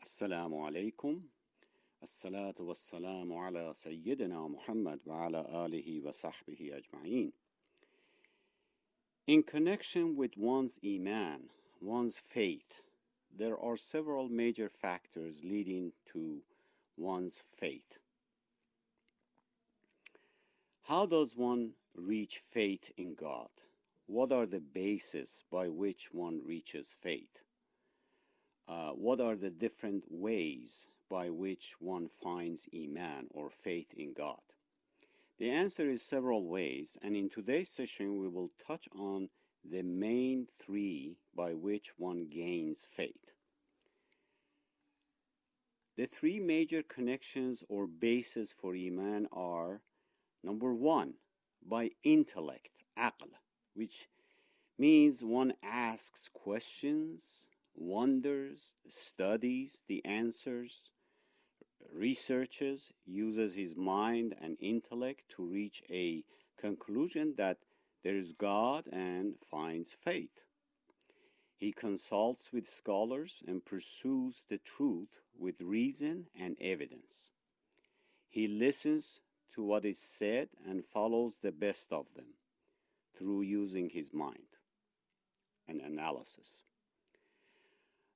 Assalamu alaikum. Assalatu wassalamu ala Sayyidina Muhammad wa ala alihi wa sahbihi ajma'in. In connection with one's Iman, one's faith, there are several major factors leading to one's faith. How does one reach faith in God? What are the bases by which one reaches faith? What are the different ways by which one finds Iman or faith in God? The answer is several ways, and in today's session we will touch on the main three by which one gains faith. The three major connections or bases for Iman are: number one, by intellect, aql, which means one asks questions, wonders, studies the answers, researches, uses his mind and intellect to reach a conclusion that there is God and finds faith. He consults with scholars and pursues the truth with reason and evidence. He listens to what is said and follows the best of them through using his mind and analysis.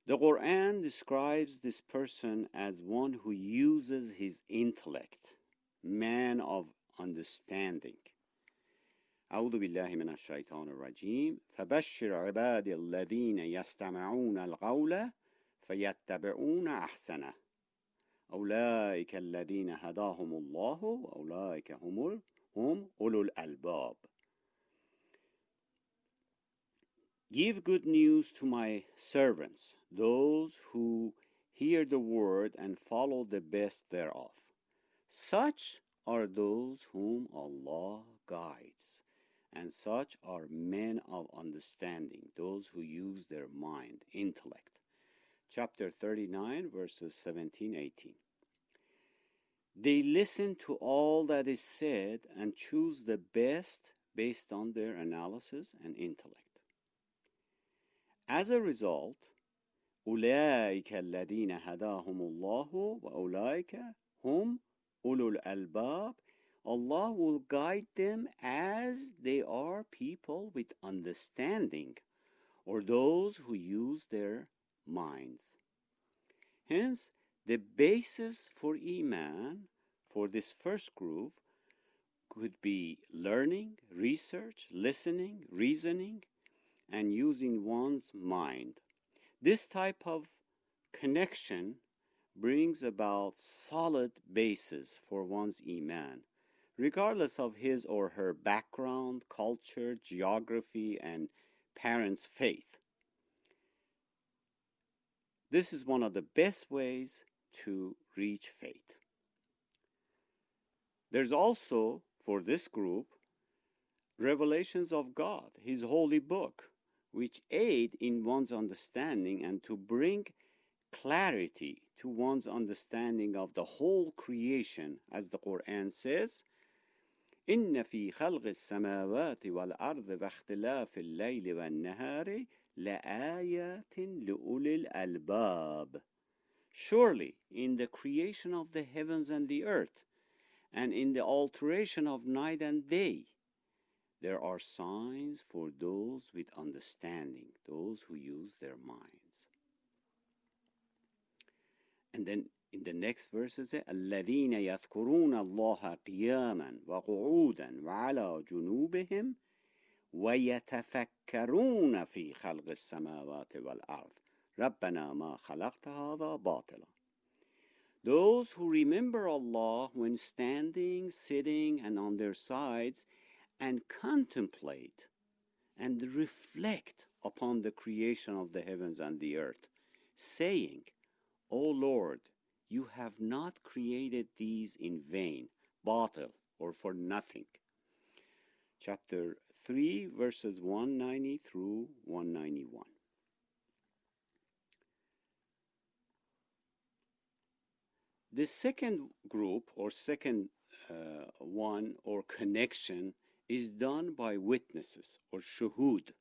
The Quran describes this person as one who uses his intellect, man of understanding. أعوذ بالله من الشيطان الرجيم فبشر عبادي الذين يستمعون القول فيتبعون أحسنه أولئك الذين هداهم الله وأولئك هم أولو الألباب. Give good news to my servants, those who hear the word and follow the best thereof. Such are those whom Allah guides, and such are men of understanding, those who use their mind, intellect. Chapter 39, verses 17-18. They listen to all that is said and choose the best based on their analysis and intellect. As a result, أولئك الذين هداهم الله وأولئك هم أولو الألباب. Allah will guide them as they are people with understanding, or those who use their minds. Hence, the basis for Iman for this first group could be learning, research, listening, reasoning, and using one's mind. This type of connection brings about solid basis for one's Iman, regardless of his or her background, culture, geography, and parents' faith. This is one of the best ways to reach faith. There's also, for this group, revelations of God, His holy book, which aid in one's understanding and to bring clarity to one's understanding of the whole creation, as the Quran says, إِنَّ فِي خَلْقِ السَّمَاوَاتِ وَالْأَرْضِ وَاخْتِلَافِ اللَّيْلِ وَالنَّهَارِ لَآيَاتٍ لِأُولِي الْأَلْبَابِ. Surely, in the creation of the heavens and the earth, and in the alteration of night and day, there are signs for those with understanding, those who use their minds. And then in the next verses, الَّذِينَ يَذْكُرُونَ اللَّهَ قِيَامًا وَقُعُودًا وَعَلَى جُنُوبِهِمْ وَيَتَفَكَّرُونَ فِي خَلْقِ السَّمَاوَاتِ وَالْأَرْضِ رَبَّنَا مَا خَلَقْتَ هَذَا بَاطِلًا. Those who remember Allah when standing, sitting, and on their sides, and contemplate and reflect upon the creation of the heavens and the earth, saying, O Lord, you have not created these in vain, batil, or for nothing. Chapter 3, verses 190 through 191. The second group, or second one, or connection, is done by witnesses, or shuhud.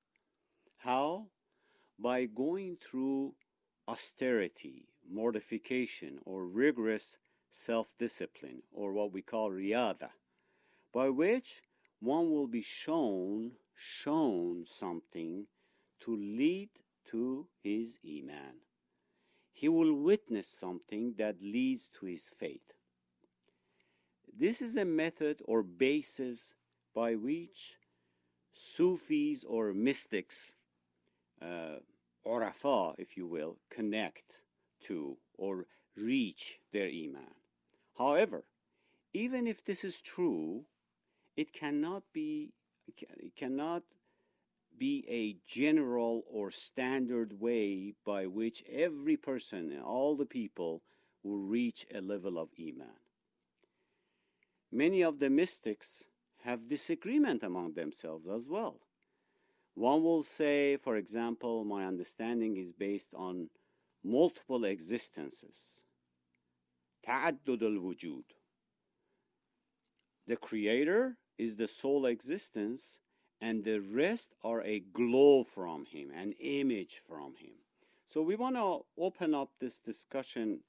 How? By going through austerity, mortification or rigorous self-discipline, or what we call riyada, by which one will be shown something to lead to his Iman. He will witness something that leads to his faith. This is a method or basis by which Sufis or mystics, Urafa, if you will, connect to or reach their Iman. However, even if this is true, it cannot be a general or standard way by which every person and all the people will reach a level of Iman. Many of the mystics have disagreement among themselves as well. One will say, for example, my understanding is based on multiple existences. تعدد الوجود. The creator is the sole existence, and the rest are a glow from him, an image from him. So we want to open up this discussion,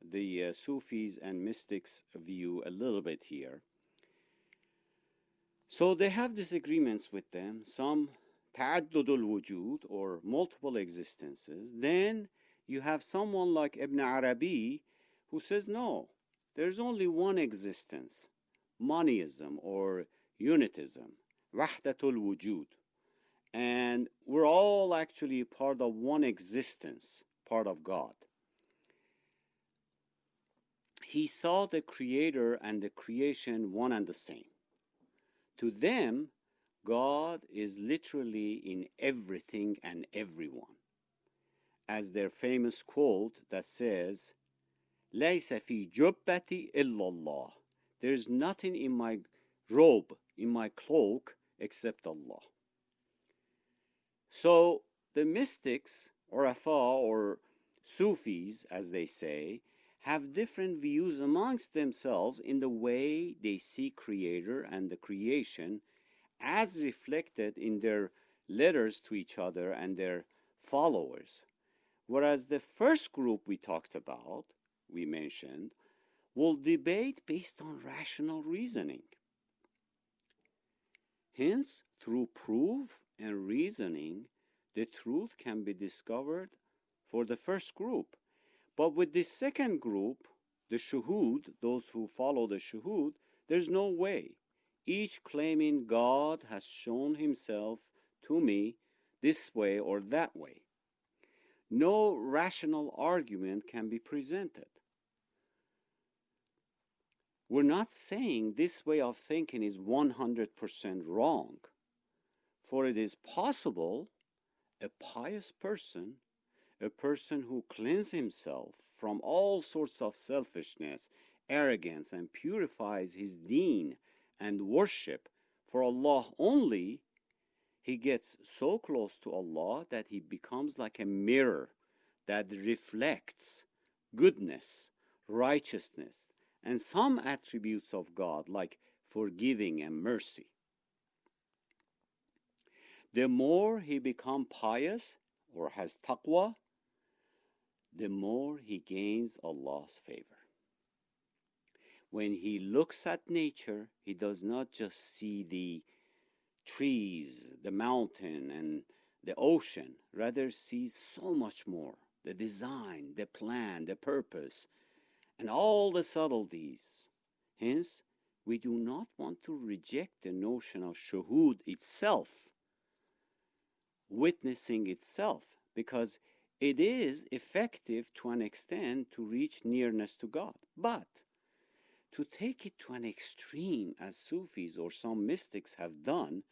the Sufis and mystics view, a little bit here. So they have disagreements with them, some تعدد الوجود, or multiple existences. Then you have someone like Ibn Arabi who says, no, there's only one existence, monism or unitism, wahdatul wujud. And we're all actually part of one existence, part of God. He saw the creator and the creation one and the same. To them, God is literally in everything and everyone. As their famous quote that says, لَيْسَ فِي جُبَّتِي إِلَّا اللَّهِ. There's nothing in my robe, in my cloak, except Allah. So the mystics, Urafa or Sufis, as they say, have different views amongst themselves in the way they see Creator and the creation as reflected in their letters to each other and their followers. Whereas the first group we mentioned, will debate based on rational reasoning. Hence, through proof and reasoning, the truth can be discovered for the first group. But with this second group, the shuhud, those who follow the shuhud, there's no way. Each claiming God has shown himself to me this way or that way. No rational argument can be presented. We're not saying this way of thinking is 100% wrong, for it is possible a pious person, a person who cleanses himself from all sorts of selfishness, arrogance, and purifies his deen and worship for Allah only, he gets so close to Allah that he becomes like a mirror that reflects goodness, righteousness, and some attributes of God like forgiving and mercy. The more he becomes pious or has taqwa, the more he gains Allah's favor. When he looks at nature, he does not just see the trees, the mountain, and the ocean. Rather sees so much more. The design, the plan, the purpose, and all the subtleties. Hence, we do not want to reject the notion of shuhud itself, witnessing itself, because it is effective to an extent to reach nearness to God. But to take it to an extreme, as Sufis or some mystics have done,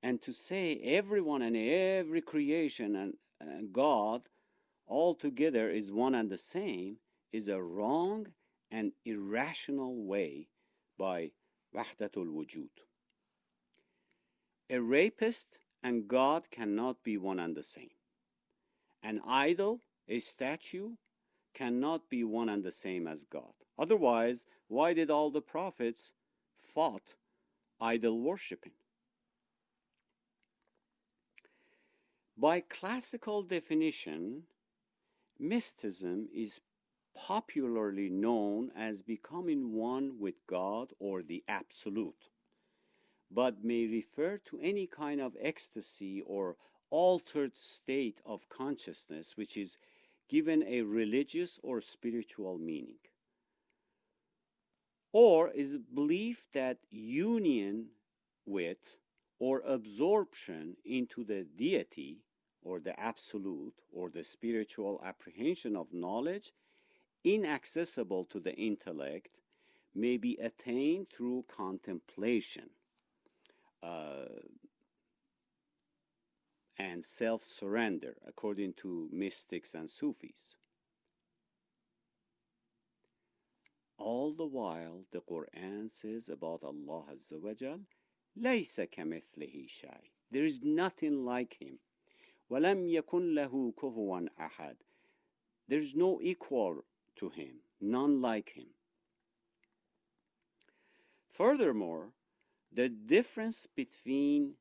and to say everyone and every creation and God altogether is one and the same, is a wrong and irrational way by wahdatul wujud. A rapist and God cannot be one and the same. An idol, a statue, cannot be one and the same as God. Otherwise, why did all the prophets fought idol worshipping? By classical definition, Mysticism is popularly known as becoming one with God or the Absolute, but may refer to any kind of ecstasy or altered state of consciousness which is given a religious or spiritual meaning, or is belief that union with or absorption into the deity or the absolute or the spiritual apprehension of knowledge inaccessible to the intellect may be attained through contemplation and self-surrender, according to mystics and Sufis. All the while, the Quran says about Allah Azza wa Jal, لَيْسَ كَمِثْلِهِ شَيْءٍ. There is nothing like him. وَلَمْ يَكُنْ لَهُ كُفُوًا أَحَدٌ. There is no equal to him, none like him. Furthermore, the difference between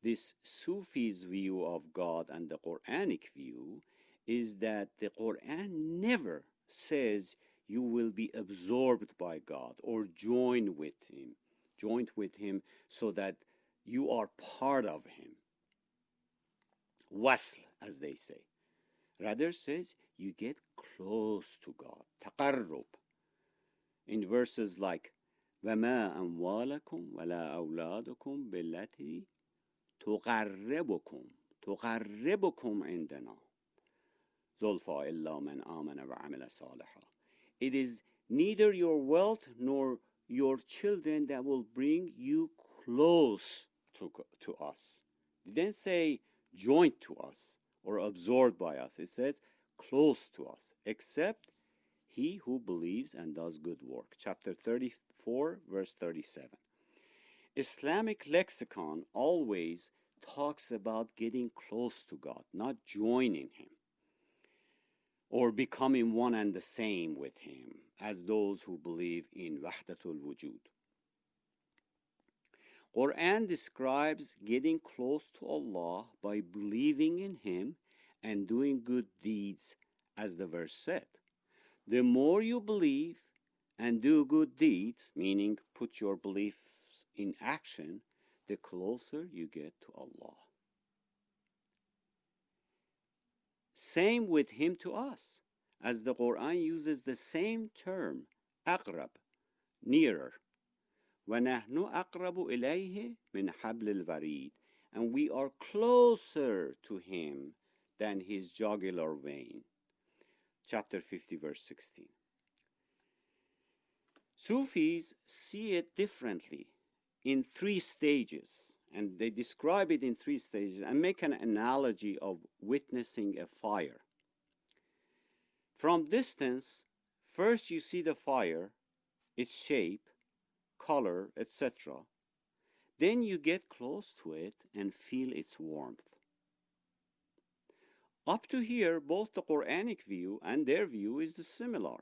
this Sufi's view of God and the Quranic view is that the Quran never says you will be absorbed by God or joined with him so that you are part of him. Wasl, as they say. Rather says you get close to God. Taqarrub. In verses like وَمَا أَمْوَالَكُمْ وَلَا أَوْلَادُكُمْ بِالَّتِي تُقَرِّبُكُمْ عِنْدَنَا زُلْفَى إِلَّا مَنْ آمَنَ وَعَمِلَ صَالِحًا. It is neither your wealth nor your children that will bring you close to us. It didn't say joined to us or absorbed by us. It says close to us, except he who believes and does good work. Chapter 34, verse 37. Islamic lexicon always talks about getting close to God, not joining him or becoming one and the same with him, as those who believe in Wahdatul Wujud. Quran describes getting close to Allah by believing in him and doing good deeds, as the verse said. The more you believe and do good deeds, meaning put your beliefs in action, the closer you get to Allah. Same with him to us, as the Quran uses the same term, أقرب, nearer. وَنَحْنُ أَقْرَبُ إِلَيْهِ مِنْ حَبْلِ الْوَرِيدِ. And we are closer to him than his jugular vein. Chapter 50, verse 16. Sufis see it differently in 3 stages, and they describe it in 3 stages and make an analogy of witnessing a fire. From distance, first you see the fire, its shape, color, etc. Then you get close to it and feel its warmth. Up to here, both the Quranic view and their view is similar.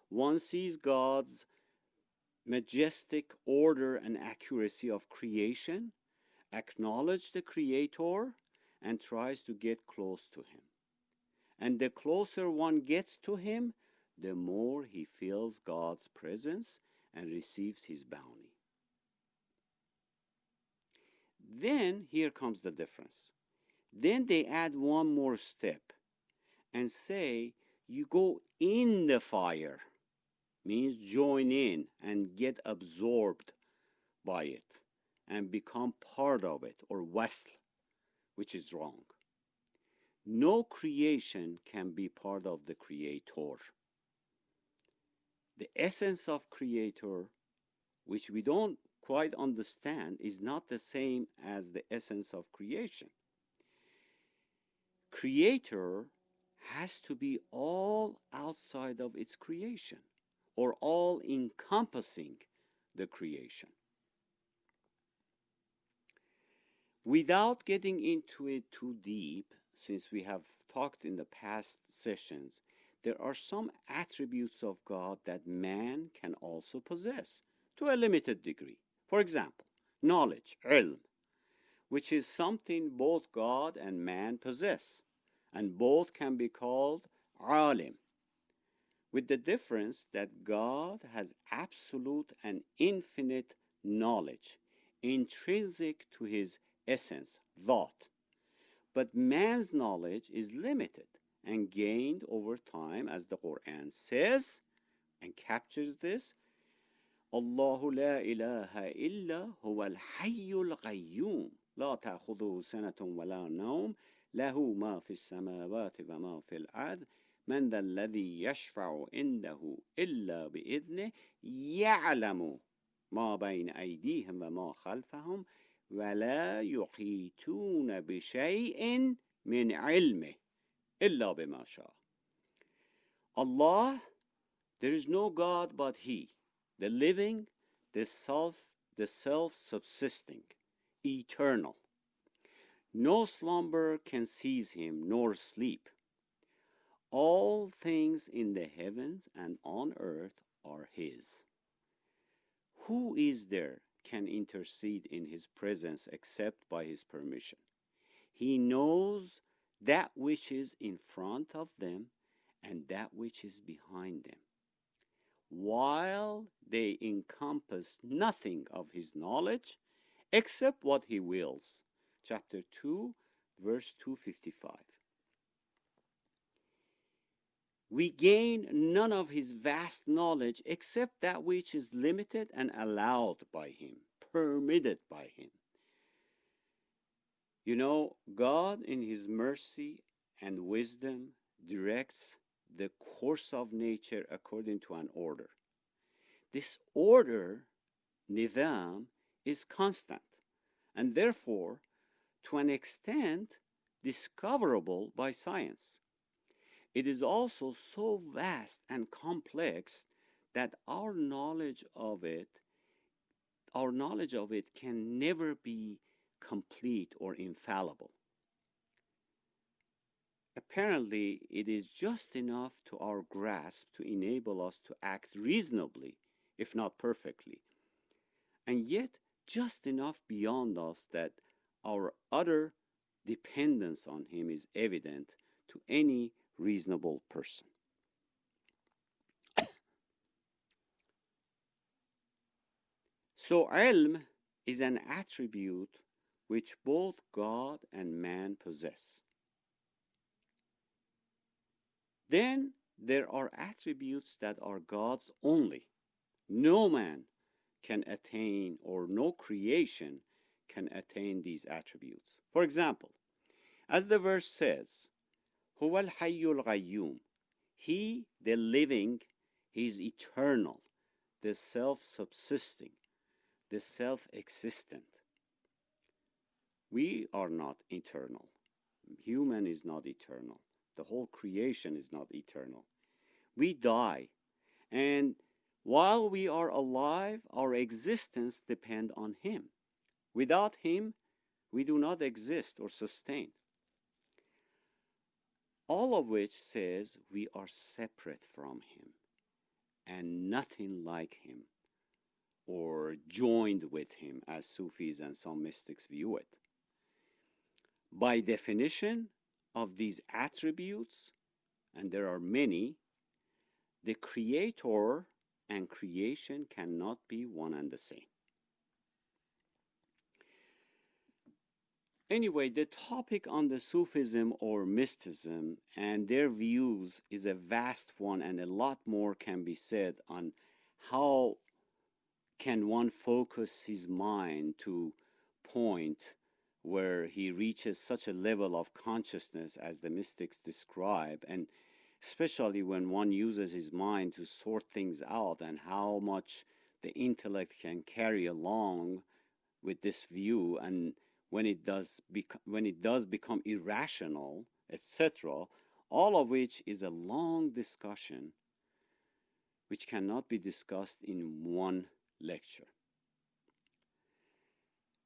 One sees God's majestic order and accuracy of creation, acknowledge the Creator, and tries to get close to him. And the closer one gets to him, the more he feels God's presence and receives his bounty. Then, here comes the difference. Then they add one more step and say, you go in the fire, means join in and get absorbed by it and become part of it, or wasl, which is wrong. No creation can be part of the Creator. The essence of Creator, which we don't quite understand, is not the same as the essence of creation. Creator has to be all outside of its creation, or all encompassing the creation. Without getting into it too deep, since we have talked in the past sessions, there are some attributes of God that man can also possess to a limited degree. For example, knowledge, ilm, which is something both God and man possess, and both can be called alim, with the difference that God has absolute and infinite knowledge, intrinsic to his essence, thought. But man's knowledge is limited and gained over time, as the Quran says and captures this. الله لا إله إلا هو الحي القيوم لا تأخذه سنة ولا نوم له ما في السماوات وما في الأرض من ذا الذي يشفع عنده إلا بإذنه يعلم ما بين أيديهم وما خلفهم ولا يحيطون بشيء من علمه إلا بما شاء. Allah, there is no God but He, the living, the self-subsisting, eternal. No slumber can seize him, nor sleep. All things in the heavens and on earth are his. Who is there can intercede in his presence except by his permission? He knows that which is in front of them and that which is behind them, while they encompass nothing of his knowledge except what he wills. Chapter 2, verse 255. We gain none of his vast knowledge except that which is limited and allowed by him, permitted by him. You know, God in his mercy and wisdom directs the course of nature according to an order. This order, nizam, is constant and therefore, to an extent, discoverable by science. It is also so vast and complex that our knowledge of it can never be complete or infallible. Apparently, it is just enough to our grasp to enable us to act reasonably, if not perfectly, and yet just enough beyond us that our utter dependence on him is evident to any reasonable person. So ilm is an attribute which both God and man possess. Then there are attributes that are God's only. No man can attain, or no creation can attain these attributes. For example, as the verse says, هو الحي القيوم, he, the living, he is eternal, the self-subsisting, the self-existent. We are not eternal. Human is not eternal. The whole creation is not eternal. We die, and while we are alive, our existence depends on him. Without him, we do not exist or sustain. All of which says we are separate from him and nothing like him or joined with him, as Sufis and some mystics view it. By definition of these attributes, and there are many, the creator and creation cannot be one and the same. Anyway, the topic on the Sufism or mysticism and their views is a vast one, and a lot more can be said on how can one focus his mind to point where he reaches such a level of consciousness as the mystics describe, and especially when one uses his mind to sort things out, and how much the intellect can carry along with this view, and when it does become irrational, etc., all of which is a long discussion which cannot be discussed in one lecture.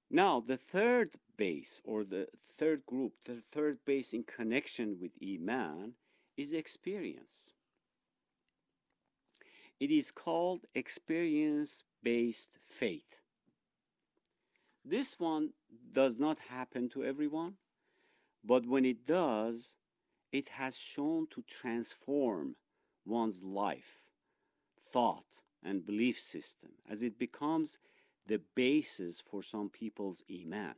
Now, the third base, or the third group, the third base in connection with Iman is experience. It is called experience-based faith. This one does not happen to everyone, but when it does, it has shown to transform one's life, thought, and belief system as it becomes the basis for some people's Iman.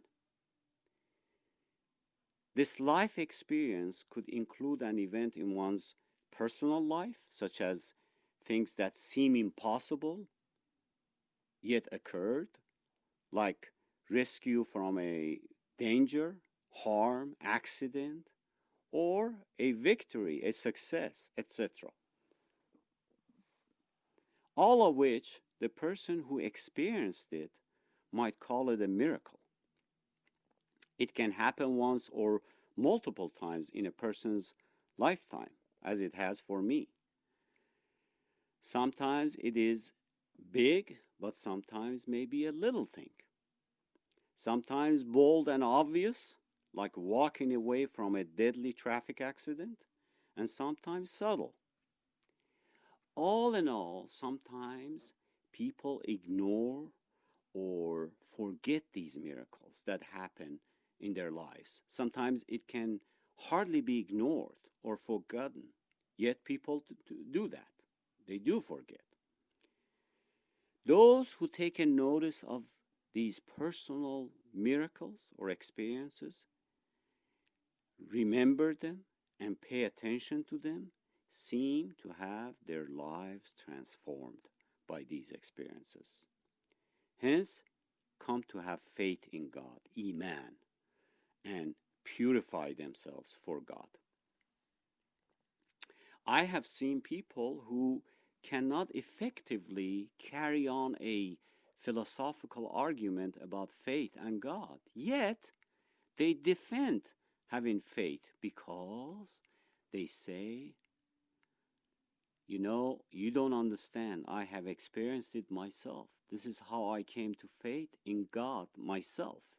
This life experience could include an event in one's personal life, such as things that seem impossible yet occurred, like rescue from a danger, harm, accident, or a victory, a success, etc. All of which the person who experienced it might call it a miracle. It can happen once or multiple times in a person's lifetime, as it has for me. Sometimes it is big, but sometimes maybe a little thing. Sometimes bold and obvious, like walking away from a deadly traffic accident, and sometimes subtle. All in all, sometimes people ignore or forget these miracles that happen in their lives. Sometimes it can hardly be ignored or forgotten, yet people do that. They do forget. Those who take a notice of these personal miracles or experiences, remember them and pay attention to them, seem to have their lives transformed by these experiences. Hence, come to have faith in God, Iman, and purify themselves for God. I have seen people who cannot effectively carry on a philosophical argument about faith and God, yet they defend having faith because they say, you don't understand. I have experienced it myself. This is how I came to faith in God myself.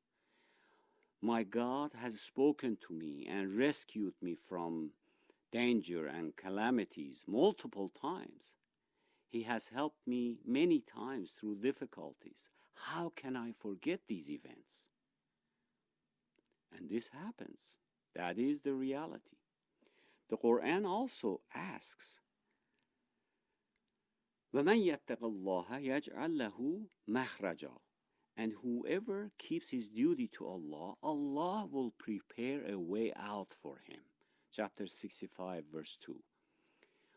My God has spoken to me and rescued me from danger and calamities multiple times. He has helped me many times through difficulties. How can I forget these events? And this happens. That is the reality. The Quran also asks, وَمَنْ يَتَّقِ اللَّهَ يَجْعَلْ لَهُ مَخْرَجًا. And whoever keeps his duty to Allah, Allah will prepare a way out for him. Chapter 65, verse 2.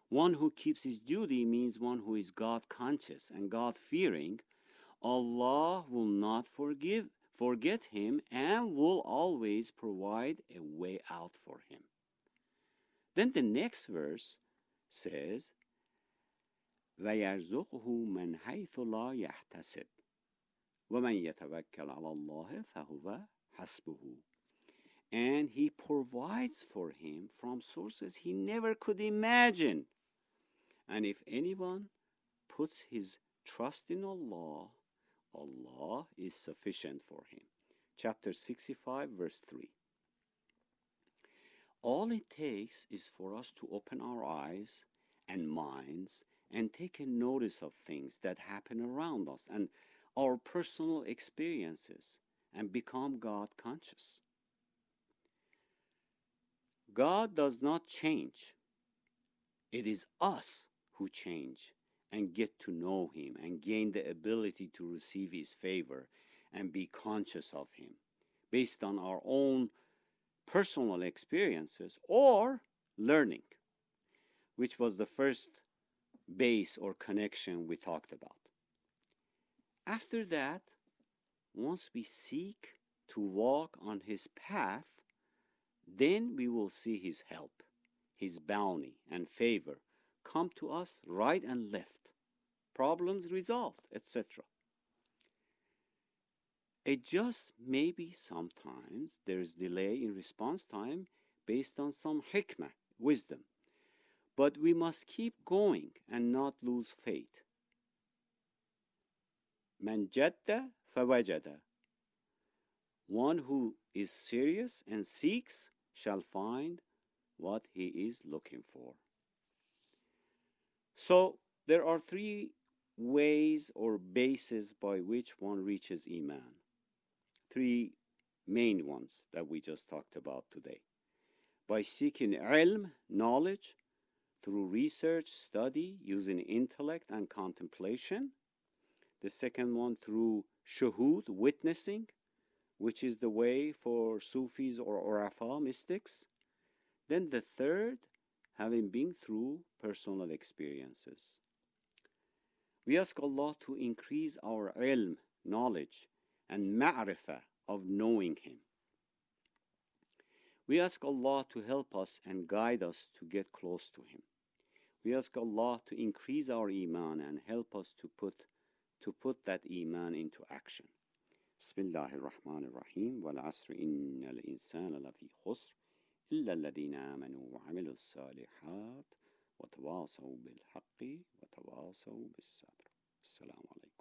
One who keeps his duty means one who is God-conscious and God-fearing. Allah will not forget him and will always provide a way out for him. Then the next verse says, وَيَرْزُقْهُ مَنْ حَيْثُ لَا يَحْتَسِبُ وَمَنْ يَتَوَكَّلْ عَلَى اللَّهِ فَهُوَ حَسْبُهُ. And he provides for him from sources he never could imagine. And if anyone puts his trust in Allah, Allah is sufficient for him. Chapter 65, verse 3. All it takes is for us to open our eyes and minds and take a notice of things that happen around us and our personal experiences and become God conscious. God does not change. It is us who change and get to know him and gain the ability to receive his favor and be conscious of him based on our own personal experiences or learning, which was the first base or connection we talked about. After that, once we seek to walk on his path, then we will see his help, his bounty and favor come to us right and left, problems resolved, etc. It just maybe sometimes there's delay in response time based on some hikmah, wisdom. But we must keep going and not lose faith. Man jadda fawajada. One who is serious and seeks shall find what he is looking for. So there are three ways or bases by which one reaches Iman. Three main ones that we just talked about today. by seeking ilm, knowledge, through research, study, using intellect and contemplation. The second one through shuhud, witnessing, which is the way for Sufis or Urafa, mystics. Then the third, having been through personal experiences. We ask Allah to increase our ilm, knowledge, and ma'rifah of knowing Him. We ask Allah to help us and guide us to get close to Him. We ask Allah to increase our Iman and help us to put that Iman into action. Bismillahir Rahmanir Rahim. Wal asr innal insana lafi khusr illa alladhina amanu wa amilus salihat wa tawasaw bil haqqi wa tawasaw bis sabr. Assalamu alaikum.